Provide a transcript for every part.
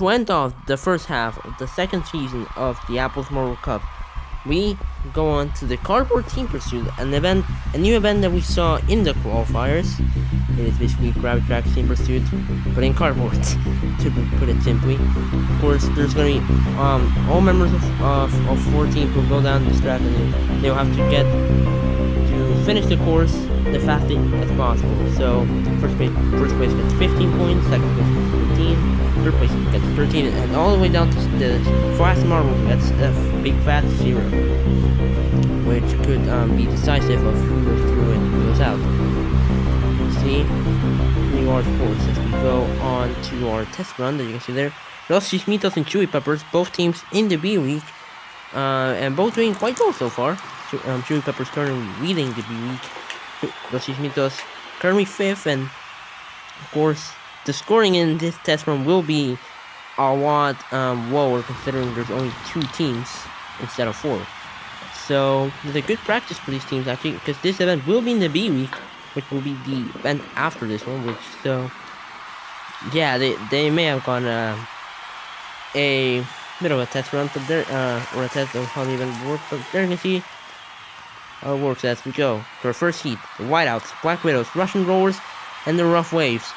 to end off the first half of the second season of the Apples Marvel Cup, we go on to the Cardboard Team Pursuit, a new event that we saw in the qualifiers. It is basically Gravitrax Team Pursuit, but in cardboard, to put it simply. Of course, there's gonna be all members of 4 teams will go down this track, and they'll have to get to finish the course the fastest as possible. So first place gets 15 points, second place gets 15, third place gets 13, and all the way down to the fast marble gets a big fat 0, which could be decisive of who goes through and who goes out. See, we are forced as we go on to our test run that you can see there. Los Chismitos and Chewy Peppers, both teams in the B Week, and both doing quite well so far. Chewy Peppers currently leading the B Week. Los Chismitos currently 5th, and of course the scoring in this test run will be a lot lower considering there's only 2 teams instead of 4. So it's a good practice for these teams actually, because this event will be in the B Week, which will be the event after this one, which, so yeah, they may have gone a bit of a test run, but there or a test of how the event works, but there you can see how it works as we go to our first heat. The Whiteouts, Black Widows, Russian Rollers, and the Rough Waves.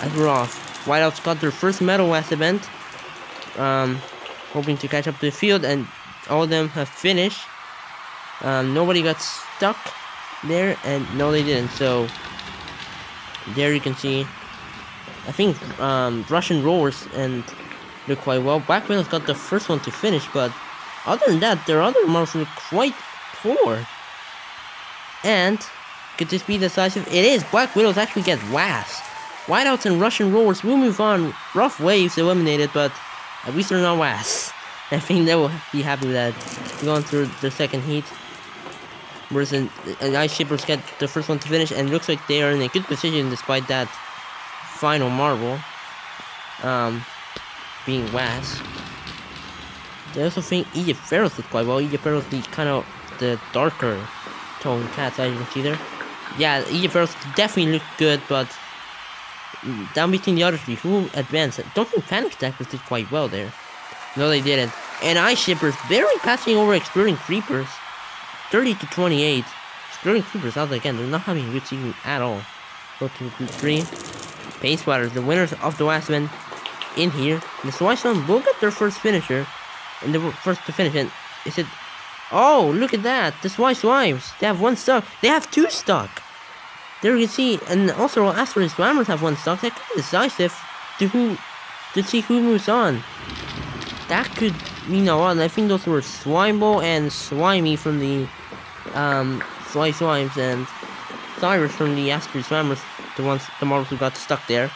As we're off, Whiteouts got their first medal last event, hoping to catch up to the field, and all of them have finished. Nobody got stuck there, and no they didn't. So there you can see, I think Russian Rollers and look quite well. Black Widows got the first one to finish, but other than that, their other models look quite poor. And could this be decisive? It is. Black Widows actually get last. Whiteouts and Russian Rollers will move on. Rough Waves eliminated, but at least they're not last. I think they will be happy with that. Going through the second heat. Whereas and Ice Shippers get the first one to finish, and looks like they are in a good position despite that final marble being last. I also think Egypt Pharaohs did quite well. Egypt Pharaohs the kind of the darker tone cats, as you can see there. Yeah, Egypt Pharaohs definitely look good, but down between the other 3 who advanced. Don't think Panic Stackers did quite well there. No, they didn't. And Ice Shippers barely passing over Exploding Creepers. 30 to 28. Exploding Creepers out again. They're not having a good season at all. Go to group 3. Pace Splatters, the winners of the last event in here. The Swice One will get their first finisher. And they were first to finish. And is it? Oh, look at that. The Swice Wives. They have 1 stuck. They have 2 stuck. There you can see, and also Asteroid Slammers have 1 stock. That could be decisive to see who moves on. That could mean a lot. And I think those were Slimebo and Slimy from the Sly Slimes, and Cyrus from the Asteroid Slammers, the models who got stuck there.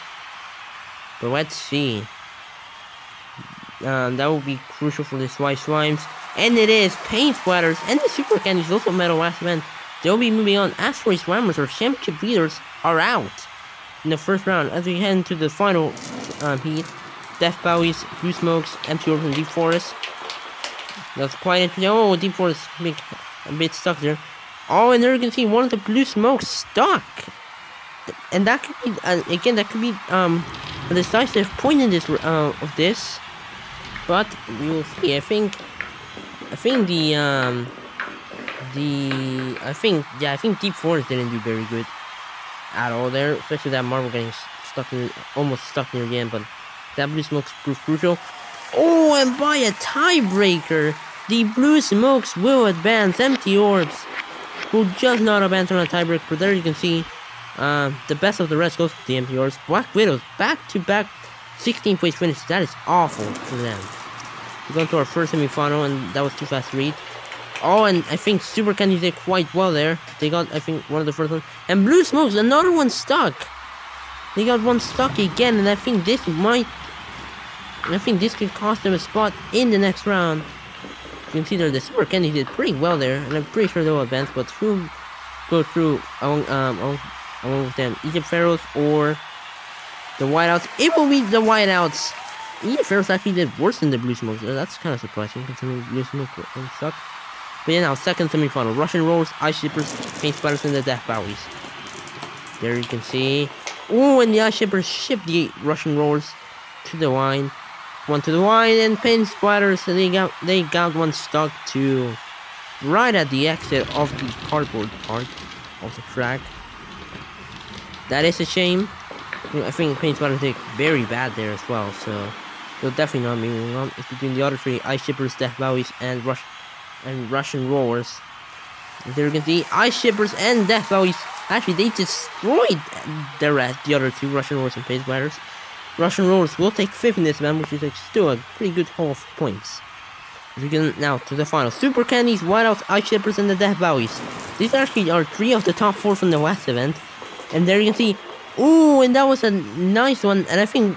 But let's see. That will be crucial for the Sly Slimes. And it is Paint Splatters and the Super Candies also medal last event. They'll be moving on. Asteroid Slammers, or championship leaders, are out in the first round as we head into the final heat. Death Bowies, Blue Smokes, Empty Orb, and Deep Forest. That's quite interesting. Oh, Deep Forest a bit stuck there. Oh, and there you can see one of the Blue Smokes stuck. And that could be, again, that could be a decisive point in this of this. But we will see. I think Deep Forest didn't do very good at all there, especially that marble getting almost stuck near the end, but that Blue Smokes proved crucial. Oh, and by a tiebreaker, the Blue Smokes will advance. Empty Orbs will just not advance on a tiebreaker, but there you can see the best of the rest goes to the Empty Orbs. Black Widows back-to-back 16th place finish. That is awful for them. We're going to our first semi-final, and that was too fast to read. Oh, and I think Super Candies did quite well there. They got, I think, one of the first ones. And Blue Smokes, another one stuck. They got 1 stuck again, and I think this could cost them a spot in the next round. You can see there, the Super Candies did pretty well there, and I'm pretty sure they'll advance, but who go through along with them? Egypt Pharaohs or the Whiteouts? It will be the Whiteouts. Egypt Pharaohs actually did worse than the Blue Smokes. That's kind of surprising, considering Blue Smokes suck. But yeah, now second semi-final. Russian Rollers, Ice Shippers, Paint Splatters, and the Death Bowies. There you can see. Oh, and the Ice Shippers ship the Russian Rollers to the line. one to the wide, and Pain Splatters, so they got one stuck to right at the exit of the cardboard part of the track. That is a shame. I think Pain Splatters did very bad there as well, so they'll definitely not be moving on. It's between the other three: Ice Shippers, Death Valleys, and Russian Roars. There you can see Ice Shippers and Death Valleys. Actually, they destroyed the other two, Russian Roars and Pain Splatters. Russian Roars will take 5th in this event, which is like still a pretty good haul of points. We can now to the final. Super Candies, Whiteouts, Ice Shippers, and the Death Valleys. These actually are 3 of the top 4 from the last event. And there you can see, ooh, and that was a nice one. And I think,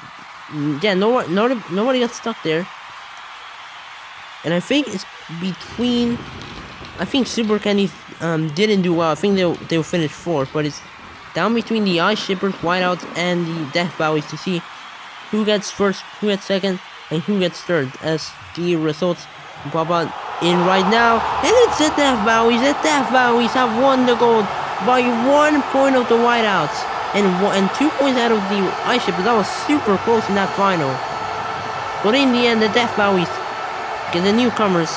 yeah, nobody got stuck there. And I think it's between, I think Super Candies didn't do well. I think they'll finish 4th, but it's down between the Ice Shippers, Whiteouts, and the Death Valleys to see who gets first, who gets second, and who gets third, as the results pop out in right now. And it's the Death Valleys. The Death Valleys have won the gold by 1 point of the Whiteouts and 2 points out of the Ice Shippers. That was super close in that final. But in the end, the Death Valleys get the newcomers.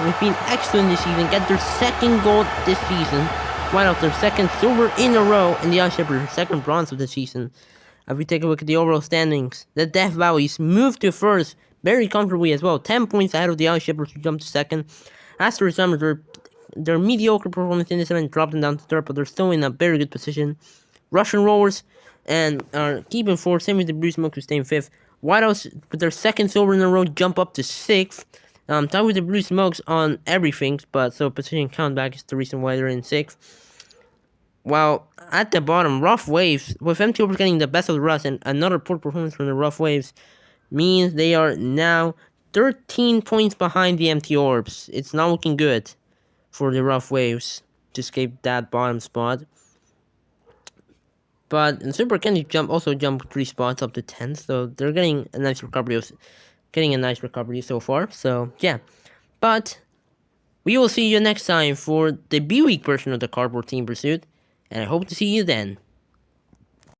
They've been excellent this season. Get their 2nd gold this season. Whiteouts their 2nd silver in a row, and the Ice Shippers their 2nd bronze of the season. If we take a look at the overall standings, the Death Valleys moved to 1st very comfortably as well. 10 points ahead of the Ice Shippers, who jumped to 2nd. As for Summers, their mediocre performance in this event dropped them down to 3rd, but they're still in a very good position. Russian Rollers and are keeping 4th, same with the Blue Smokes, who stay in 5th. Whiteouts, with their 2nd silver in a row, jump up to 6th. Tied with the Blue Smokes on everything, but so position countback is the reason why they're in 6th. While at the bottom, Rough Waves, with MT Orbs getting the best of the rest and another poor performance from the Rough Waves, means they are now 13 points behind the MT Orbs. It's not looking good for the Rough Waves to escape that bottom spot. But Super Candy also jumped 3 spots up to 10, so they're getting a nice recovery. So far. So yeah, but we will see you next time for the B-Week version of the Cardboard Team Pursuit, and I hope to see you then.